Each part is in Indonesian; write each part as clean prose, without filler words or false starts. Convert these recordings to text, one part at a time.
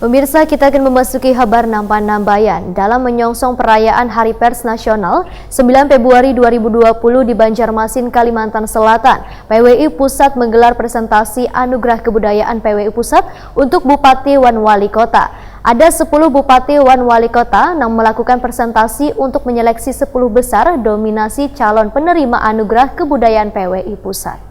Pemirsa, kita akan memasuki kabar Nampan-Nambayan. Dalam menyongsong perayaan Hari Pers Nasional 9 Februari 2020 di Banjarmasin, Kalimantan Selatan, PWI Pusat menggelar presentasi Anugerah Kebudayaan PWI Pusat untuk Bupati Wan Wali Kota. Ada 10 Bupati Wan Wali Kota yang melakukan presentasi untuk menyeleksi 10 besar dominasi calon penerima Anugerah Kebudayaan PWI Pusat.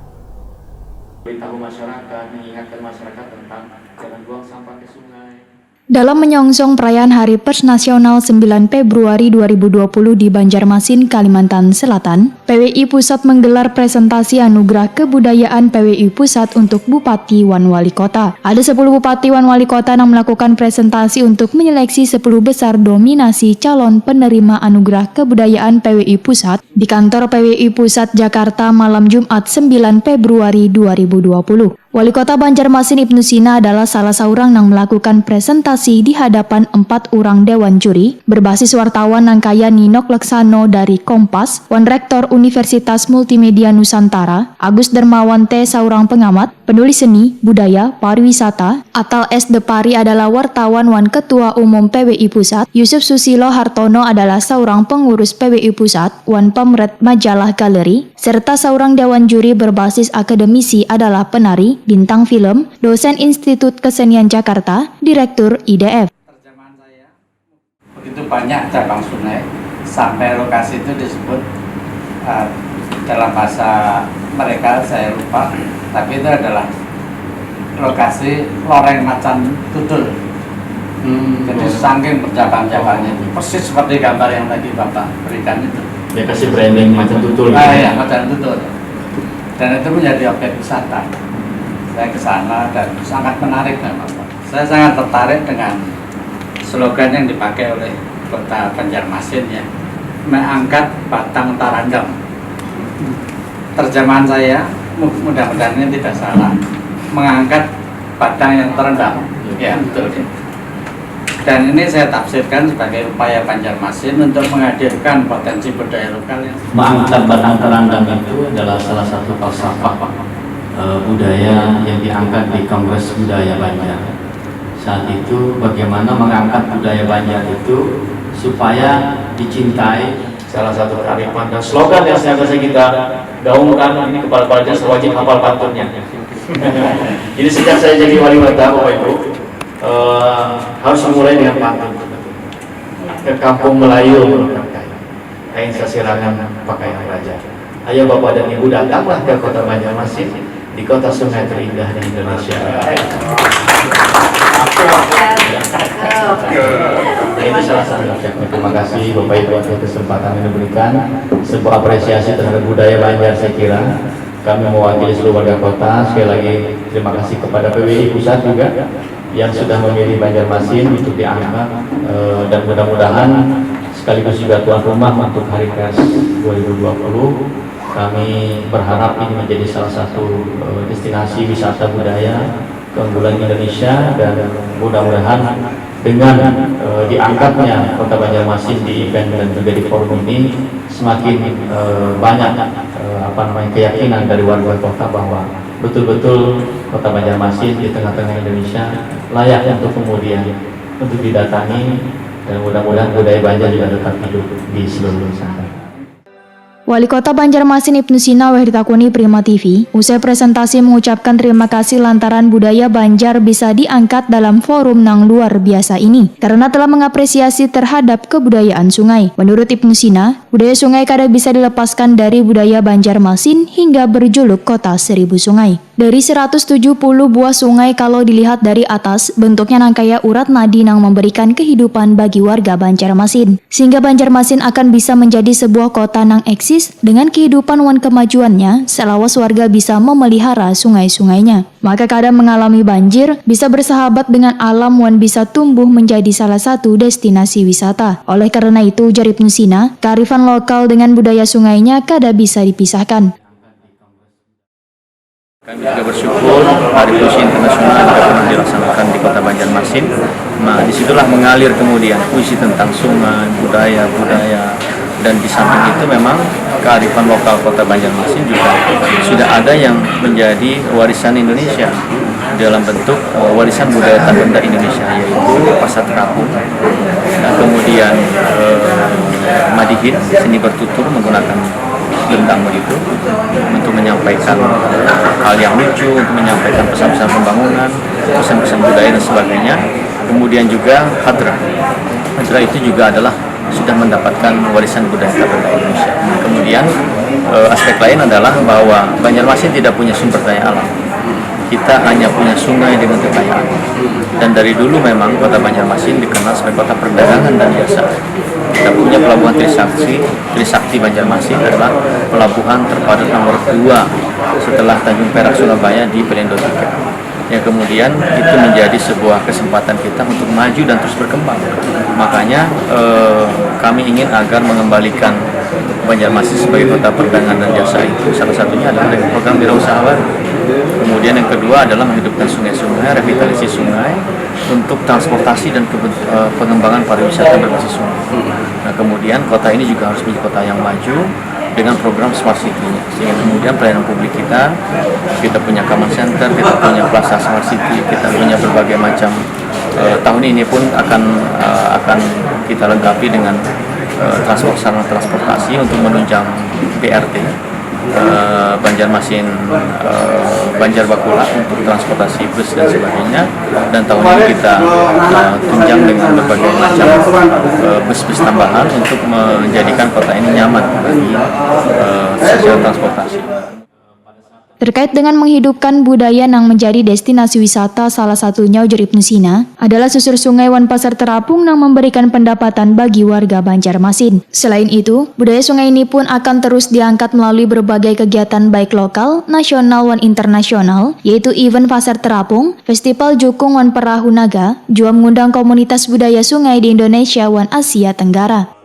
Beritahu masyarakat, mengingatkan masyarakat tentang jangan buang sampah ke sungai. Dalam menyongsong perayaan Hari Pers Nasional 9 Februari 2020 di Banjarmasin, Kalimantan Selatan, PWI Pusat menggelar presentasi Anugerah Kebudayaan PWI Pusat untuk Bupati Wan Wali Kota. Ada 10 Bupati Wan Wali Kota yang melakukan presentasi untuk menyeleksi 10 besar dominasi calon penerima Anugerah Kebudayaan PWI Pusat di kantor PWI Pusat Jakarta malam Jumat 9 Februari 2020. Wali Kota Banjarmasin Ibnu Sina adalah salah seorang yang melakukan presentasi di hadapan 4 orang dewan juri berbasis wartawan Nangkaya Ninok Laksano dari Kompas, Wan Rektor Universitas Multimedia Nusantara, Agus Dermawan T. seorang pengamat, penulis seni, budaya, pariwisata, Atal S. Depari adalah wartawan Wan Ketua Umum PWI Pusat, Yusuf Susilo Hartono adalah seorang pengurus PWI Pusat, Wan Pemret Majalah Galeri, serta seorang dewan juri berbasis akademisi adalah penari, bintang film, dosen Institut Kesenian Jakarta, Direktur IDF. Terjemahan saya, begitu banyak cabang sungai, sampai lokasi itu disebut dalam bahasa mereka saya lupa, tapi itu adalah lokasi loreng macan tutul. Jadi saking bercabang-cabangnya itu, persis seperti gambar yang tadi Bapak berikan itu. Ya kasih branding macan tutul. Ya, macan tutul. Dan itu menjadi objek wisata. Saya ke sana dan sangat menarik Bapak. Saya sangat tertarik dengan slogan yang dipakai oleh Kota Banjarmasin ya, mengangkat batang tarandam. Terjemahan saya, mudah-mudahan ini tidak salah, mengangkat batang yang terendam. Ya, betul. Dan ini saya tafsirkan sebagai upaya Banjarmasin untuk menghadirkan potensi budaya lokal yang Mengangkat batang terandam itu adalah salah satu falsafah budaya yang diangkat di Kongres Budaya Banjar. Saat itu bagaimana mengangkat budaya Banjar itu supaya dicintai. Salah satu kearifan dan slogan yang seharusnya kita gaungkan ini kepala-kepala desa wajib hafal pantunnya. Jadi sejak saya jadi wali kota, Bapak Ibu, harus memulai dengan pantun. Ke kampung Melayu, kain sasirangan pakaian raja. Ayo Bapak dan Ibu datanglah ke Kota Banjarmasin, di kota sungai terindah di Indonesia. Ini salah satu. Terima kasih Bapak Ibu atas kesempatan yang diberikan. Sebuah apresiasi terhadap budaya Banjar, saya kira kami mewakili seluruh warga kota. Sekali lagi terima kasih kepada PWI Pusat juga yang sudah memilih Banjarmasin untuk diangkat, dan mudah-mudahan sekaligus juga tuan rumah untuk Hari Pers 2020. Kami berharap ini menjadi salah satu destinasi wisata budaya keunggulan Indonesia, dan mudah-mudahan dengan diangkatnya Kota Banjarmasin di event dan juga di forum ini semakin banyak keyakinan dari warga kota bahwa betul-betul Kota Banjarmasin di tengah-tengah Indonesia layak untuk kemudian untuk didatangi, dan mudah-mudahan budaya Banjar juga tetap hidup di seluruh Nusantara. Wali Kota Banjarmasin Ibnu Sina ditakuni Prima TV, usai presentasi mengucapkan terima kasih lantaran budaya Banjar bisa diangkat dalam forum yang luar biasa ini, karena telah mengapresiasi terhadap kebudayaan sungai. Menurut Ibnu Sina, budaya sungai kada bisa dilepaskan dari budaya Banjarmasin hingga berjuluk Kota Seribu Sungai. Dari 170 buah sungai kalau dilihat dari atas, bentuknya nangkaya urat nadi yang memberikan kehidupan bagi warga Banjarmasin. Sehingga Banjarmasin akan bisa menjadi sebuah kota yang eksis dengan kehidupan wan kemajuannya, selawas warga bisa memelihara sungai-sungainya. Maka kadang mengalami banjir, bisa bersahabat dengan alam wan bisa tumbuh menjadi salah satu destinasi wisata. Oleh karena itu, ujar Ibnu Sina, kearifan lokal dengan budaya sungainya kada bisa dipisahkan. Kami juga bersyukur Hari Puisi Internasional juga pernah dilaksanakan di Kota Banjarmasin. Nah, disitulah mengalir kemudian puisi tentang sungai, budaya, dan di samping itu memang kearifan lokal Kota Banjarmasin juga sudah ada yang menjadi warisan Indonesia dalam bentuk warisan budaya Benda Indonesia, yaitu pasar terapung, dan kemudian madihin, seni bertutur menggunakan gendang begitu untuk menyampaikan hal yang lucu, untuk menyampaikan pesan-pesan pembangunan, pesan-pesan budaya dan sebagainya. Kemudian juga hadrah. Hadrah itu juga adalah sudah mendapatkan warisan budaya Benda Indonesia. Kemudian aspek lain adalah bahwa Banjarmasin tidak punya sumber daya alam. Kita hanya punya sungai dengan kekayaan. Dan dari dulu memang Kota Banjarmasin dikenal sebagai kota perdagangan dan jasa. Kita punya pelabuhan Trisakti Banjarmasin adalah pelabuhan terpadu nomor 2 setelah Tanjung Perak Surabaya di Pelindo 3. Yang kemudian itu menjadi sebuah kesempatan kita untuk maju dan terus berkembang. Makanya kami ingin agar mengembalikan Banjarmasin sebagai kota perdagangan dan jasa itu salah satunya adalah dengan program wirausaha baru. Kemudian yang kedua adalah menghidupkan sungai-sungai, revitalisasi sungai untuk transportasi dan pengembangan pariwisata berbasis sungai. Nah, kemudian kota ini juga harus menjadi kota yang maju dengan program Smart City-nya. Sehingga kemudian pelayanan publik kita punya common center, kita punya plaza Smart City, kita punya berbagai macam. Tahun ini pun akan kita lengkapi dengan transportasi untuk menunjang BRT Banjarmasin Banjar Bakula untuk transportasi bus dan sebagainya, dan tahun ini kita tunjang dengan berbagai macam bus-bus tambahan untuk menjadikan kota ini nyaman bagi secara transportasi. Terkait dengan menghidupkan budaya yang menjadi destinasi wisata, salah satunya ujar Ibnu Sina adalah susur sungai wan pasar terapung yang memberikan pendapatan bagi warga Banjarmasin. Selain itu, budaya sungai ini pun akan terus diangkat melalui berbagai kegiatan baik lokal, nasional wan internasional, yaitu event pasar terapung, festival Jukung wan Perahu Naga, juga mengundang komunitas budaya sungai di Indonesia wan Asia Tenggara.